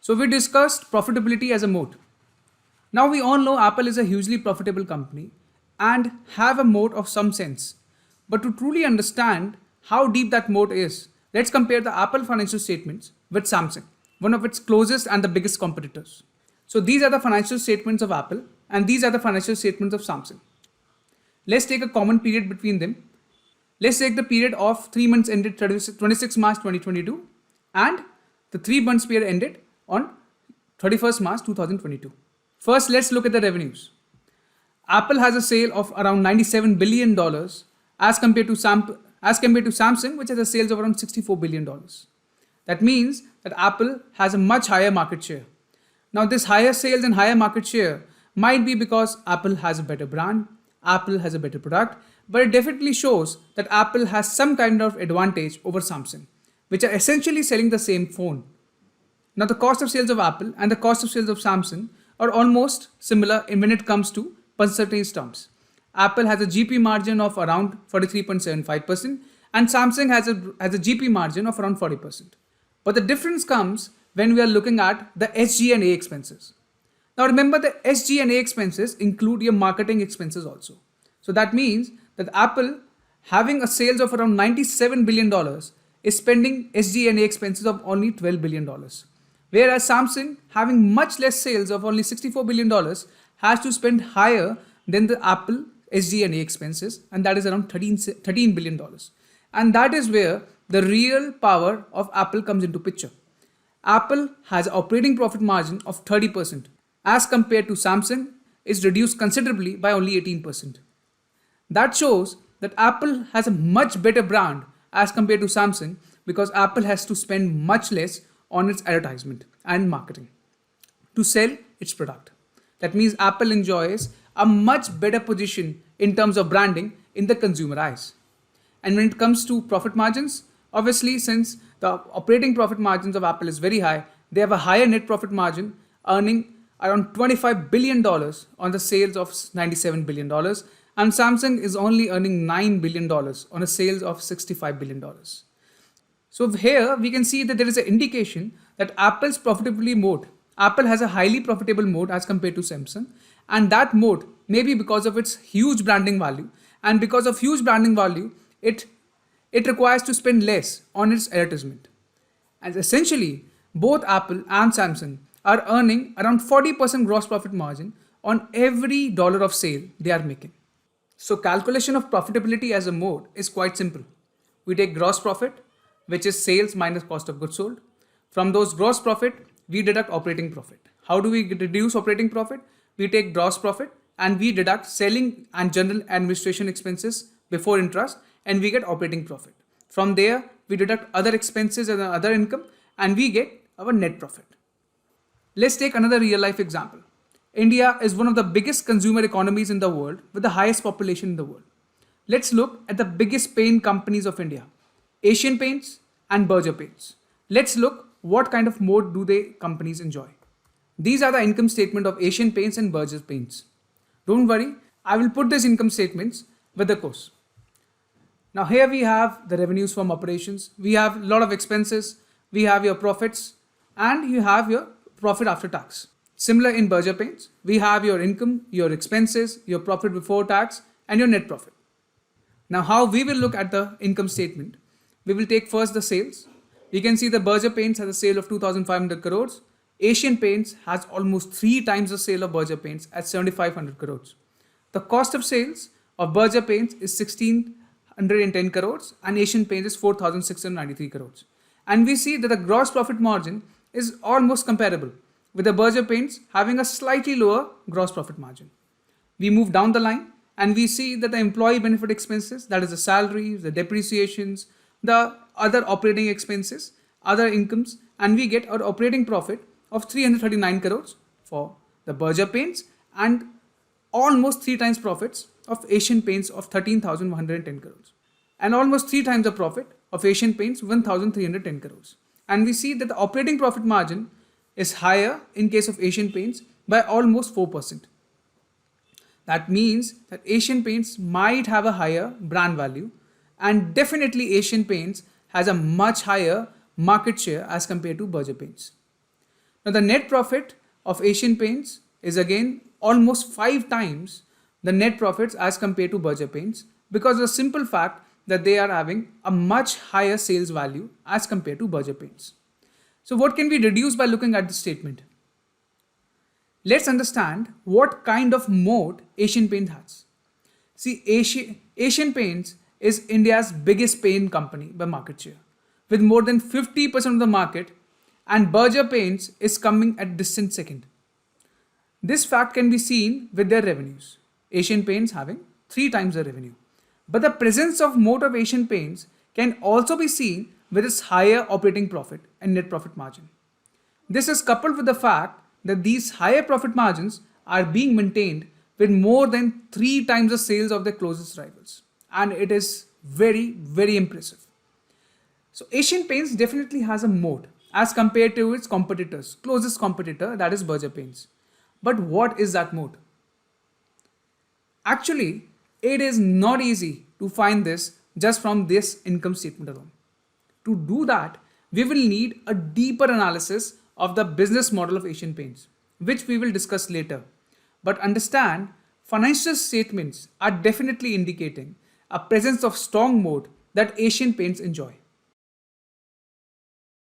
So we discussed profitability as a moat. Now we all know Apple is a hugely profitable company and have a moat of some sense. But to truly understand how deep that moat is, let's compare the Apple financial statements with Samsung, one of its closest and the biggest competitors. So these are the financial statements of Apple and these are the financial statements of Samsung. Let's take a common period between them. Let's take the period of 3 months ended 26 March 2022 and the 3 months period ended on 31st March 2022. First, let's look at the revenues. Apple has a sale of around $97 billion as compared to Samsung, which has a sales of around $64 billion. That means that Apple has a much higher market share. Now, this higher sales and higher market share might be because Apple has a better brand, Apple has a better product, but it definitely shows that Apple has some kind of advantage over Samsung, which are essentially selling the same phone. Now, the cost of sales of Apple and the cost of sales of Samsung are almost similar when it comes to percentage terms. Apple has a GP margin of around 43.75% and Samsung has a GP margin of around 40%. But the difference comes when we are looking at the SG&A expenses. Now remember, the SG&A expenses include your marketing expenses also. So that means that Apple, having a sales of around $97 billion, is spending SG&A expenses of only $12 billion. Whereas Samsung, having much less sales of only $64 billion, has to spend higher than the Apple SG&A expenses, and that is around $13 billion. And that is where the real power of Apple comes into picture. Apple has an operating profit margin of 30% as compared to Samsung is reduced considerably by only 18%. That shows that Apple has a much better brand as compared to Samsung because Apple has to spend much less on its advertisement and marketing to sell its product. That means Apple enjoys a much better position in terms of branding in the consumer eyes. And when it comes to profit margins, obviously since the operating profit margins of Apple is very high, they have a higher net profit margin, earning around $25 billion on the sales of $97 billion, and Samsung is only earning $9 billion on a sales of $65 billion. So here we can see that there is an indication that Apple's profitability moat, Apple has a highly profitable moat as compared to Samsung, and that moat may be because of its huge branding value, and because of huge branding value, it requires to spend less on its advertisement. And essentially, both Apple and Samsung are earning around 40% gross profit margin on every dollar of sale they are making. So calculation of profitability as a moat is quite simple. We take gross profit, which is sales minus cost of goods sold. From those gross profit, we deduct operating profit. How do we reduce operating profit? We take gross profit and we deduct selling and general administration expenses before interest and we get operating profit. From there, we deduct other expenses and other income and we get our net profit. Let's take another real life example. India is one of the biggest consumer economies in the world with the highest population in the world. Let's look at the biggest paint companies of India, Asian Paints and Berger Paints. Let's look what kind of moat do they companies enjoy. These are the income statement of Asian Paints and Berger Paints. Don't worry, I will put these income statements with the course. Now here we have the revenues from operations. We have a lot of expenses. We have your profits and you have your profit after tax. Similar in Berger Paints, we have your income, your expenses, your profit before tax and your net profit. Now how we will look at the income statement. We will take first the sales. We can see the Berger Paints has a sale of 2,500 crores. Asian Paints has almost 3 times the sale of Berger Paints at 7,500 crores. The cost of sales of Berger Paints is 1,610 crores and Asian Paints is 4,693 crores. And we see that the gross profit margin is almost comparable, with the Berger Paints having a slightly lower gross profit margin. We move down the line and we see that the employee benefit expenses, that is the salaries, the depreciations, the other operating expenses, other incomes, and we get our operating profit of 339 crores for the Berger Paints and almost 3 times profits of Asian Paints of 13,110 crores and almost 3 times the profit of Asian Paints 1,310 crores. And we see that the operating profit margin is higher in case of Asian Paints by almost 4%. That means that Asian Paints might have a higher brand value and definitely Asian Paints has a much higher market share as compared to Berger Paints. Now, the net profit of Asian Paints is again almost 5 times the net profits as compared to Berger Paints because of the simple fact that they are having a much higher sales value as compared to Berger Paints. So, what can we deduce by looking at this statement? Let's understand what kind of moat Asian Paints has. See, Asian Paints is India's biggest paint company by market share, with more than 50% of the market, and Berger Paints is coming at distant second. This fact can be seen with their revenues. Asian Paints having 3 times the revenue. But the presence of moat of Asian Paints can also be seen with its higher operating profit and net profit margin. This is coupled with the fact that these higher profit margins are being maintained with more than 3 times the sales of their closest rivals. And it is very, very impressive. So Asian Paints definitely has a moat as compared to its competitors, closest competitor, that is Berger Paints. But what is that moat? Actually, it is not easy to find this just from this income statement alone. To do that, we will need a deeper analysis of the business model of Asian Paints, which we will discuss later. But understand, financial statements are definitely indicating a presence of strong moat that Asian Paints enjoy.